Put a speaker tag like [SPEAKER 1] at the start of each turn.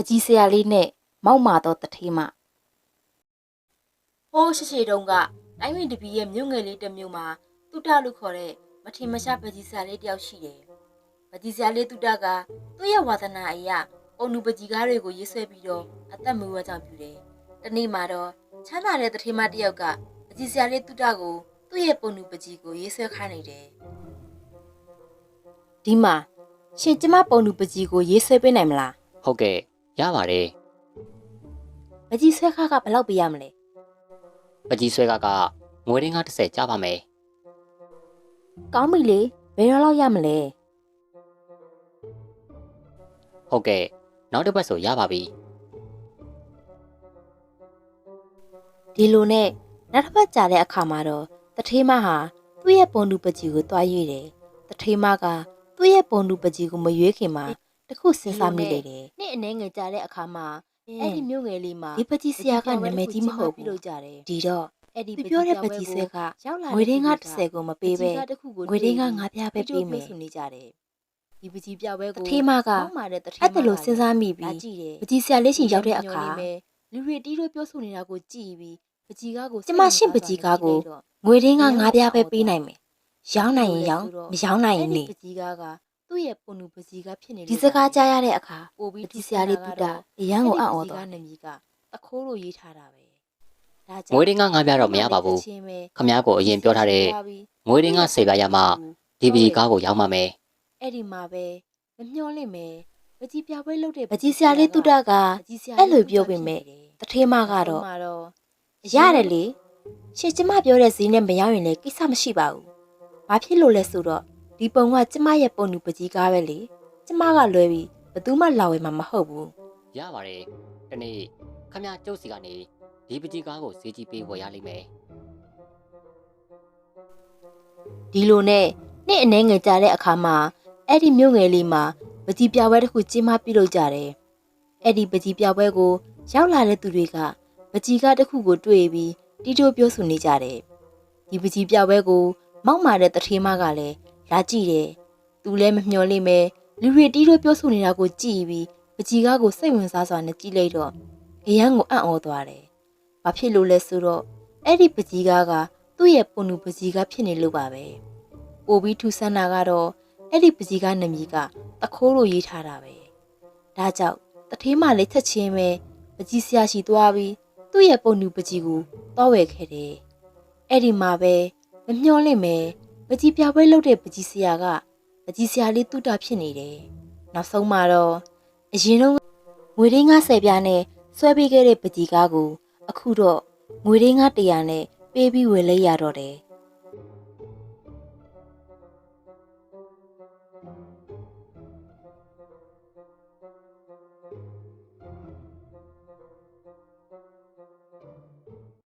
[SPEAKER 1] ကြီးဆရာလေးနဲ့မောက်မာတော့တထေးမဟိုးရှိတုန်းကတိုင်းဝင်တပီရဲ့မြို့ငယ်လေးတစ်မြို့မှာတုတလို့ခေါ်တဲ့မထင်မရှားပကြီးဆရာလေးတယောက်ရှိတယ်ပကြီးဆရာလေးတုတကသူ့ရဲ့ဝါသနာအရာပုံနူပကြီးကားတွေကိုရေးဆွဲပြီးတော့အသက်မွေးဝမ်းကြောင်းပြုတယ်တနေ့မှာတော့ချမ်းသာတဲ့တထေးမတယောက်ကပကြီးဆရာလေးတုတကိုသူ့ရဲ့ပုံနူပကြီးကိုရေးဆွဲခိုင်းနေတယ်ဒီမှာရှင်ကျမပုံနူပကြီးကိုရေးဆွဲပေးနိုင်မလား
[SPEAKER 2] ဟုတ်ကဲ့ရပါတယ်
[SPEAKER 1] ပကြီးဆွဲခါကဘယ်လောက်ပေးရမလဲ
[SPEAKER 2] ပကြီးဆွဲကငွေရင်းက30ကျပါမယ်
[SPEAKER 1] ကောင်းပြီလေဘယ်တော့လောက်ရမလဲ
[SPEAKER 2] ဟုတ်ကဲ့နောက်တစ်ပတ်ဆိုရပါပြီ
[SPEAKER 1] ဒီလိုနဲ့နောက်တစ်ပတ်ကြာတဲ့အခါမှာတော့တထေးမဟာသူ့ရဲ့ပုံနူပကြီးကိုတွားရွေ့တယ်တထေးမကသူ့ရဲ့ပုံနူပကြီးကိုမရွေးခင်မှာတခုစဉ်းစားမိလိုက်တယ်နေ့အနေငယ်ကြာတဲ့အခါမှာအဲ့ဒီမြို့ငယ်လေးမှာဒီပကြီးဆရာကနာမည်ကြီးမဟုတ်ဘူးလို့ကြားတယ်ဒီတော့အဲ့ဒီပြောတဲ့ပကြီးဆွဲကငွေရင်းက30ကိုမပေးပဲငွေရင်းက9ပြားပဲပေးမယ်ဆိုနေကြတယ်ဒီပကြီးပြပွဲကိုတထေးမကအဲ့ဒါလိုစဉ်းစားမိပြီးပကြီးဆရာလေးရှင်ရောက်တဲ့အခါလူတွေတီးလို့ပြောဆိုနေတာကိုကြည့်ပြီးပကြီးကားကိုကျမရှင့်ပကြီးကားကိုငွေရင်းက9ပြားပဲပေးနိုင်မယ်ရောင်းနိုင်ရင်ရောင်းမရောင်းနိုင်ရင်နေပကြီးကားကသူ့ရဲ့ပုံနူပကြီးကားဖြစ်နေဒီစကားကြားရတဲ့အခါပို့ပြီးပကြီးဆရာလေးတူတာအရန်ကိုအံ့ဩတော့နမီကတခိုးလိုရေးထားတာပဲ
[SPEAKER 2] ငွေရင်းက9ပြားတော့မရပါဘူးခမ ्या ကိုအရင်ပြောထားတဲ့ငွေရင်းက10ပြားရမှဒီပကြီးကားကိုရောင်းပါမယ်
[SPEAKER 1] အဲ့ဒီမှာပဲမမျော်လင့်မယ်ပကြီးပြပွဲလုပ်တဲ့ပကြီးဆရာလေးတူတာကအဲ့လိုပြောပေမဲ့တထေးမကတော့ရတယ်လေရှင်ကျမပြောတဲ့ဈေးနဲ့မရောက်ရင်လည်းကိစ္စမရှိပါဘူးဘာဖြစ်လို့လဲဆိုတော့ဒီပုံကကျမရဲ့ပုံနူပကြီးကားပဲလေကျမကလွဲပြီးဘယ်သူမှလာဝယ်မှာမဟုတ်ဘူး
[SPEAKER 2] ရပါတယ်ဒီနေ့ခမ ्या ကျုပ်စီကနေဒီပကြီးကားကိုဈေးကြီးပေးဝယ်ရလိမ့်မယ်
[SPEAKER 1] ဒီလိုနဲ့နေ့အနေငယ်ကြတဲ့အခါမှာအဲ့ဒီမြို့ငယ်လေးမှာပကြီးပြပွဲတစ်ခုကျင်းပပြုလုပ်ကြတယ်အဲ့ဒီပကြီးပြပွဲကိုရောက်လာတဲ့သူတွေကပကြီးကားတစ်ခုကိုတွေ့ပြီးတီးတိုးပြောဆိုနေကြတယ်ဒီပကြီးပြပွဲကိုမောက်မာတဲ့တထေးမကလည်းလာကြည့်တယ်သူလည်းမမျှော်လင့်ပဲလူတွေတီးတိုးပြောဆိုနေတာကိုကြည့်ပြီးပကြီးကားကိုစိတ်ဝင်စားစွာနဲ့ကြည့်လိုက်တော့အရန်ကိုအံ့ဩသွားတယ်ဘာဖြစ်လို့လဲဆိုတော့အဲ့ဒီပကြီးကားကသူ့ရဲ့ပုံနူပကြီးကားဖြစ်နေလို့ပါပဲပို့ပြီးထူဆန်းတာကတော့အဲ့ဒီပကြီးကားနာမည်ကတခိုးလိုရေးထားတာပဲဒါကြောင့်တထေးမလေးချက်ချင်းပဲပကြီးဆရာရှိသွားပြီးသူ့ရဲ့ပုံနူပကြီးကိုတောဝယ်ခဲ့တယ်အဲ့ဒီမှာပဲမမျှော်လင့်ပဲပကြီးပြပွဲလုပ်တဲ့ပကြီးဆရာကပကြီးဆရာလေးတူတာဖြစ်နေတယ်နောက်ဆုံးမှာတော့အရင်တော့ငွေရင်း90ပြားနဲ့ဆွဲပေးခဲ့တဲ့ပကြီးကားကိုအခုတော့ငွေရင်း900နဲ့ပေးပြီးဝယ်လိုက်ရတော့တယ်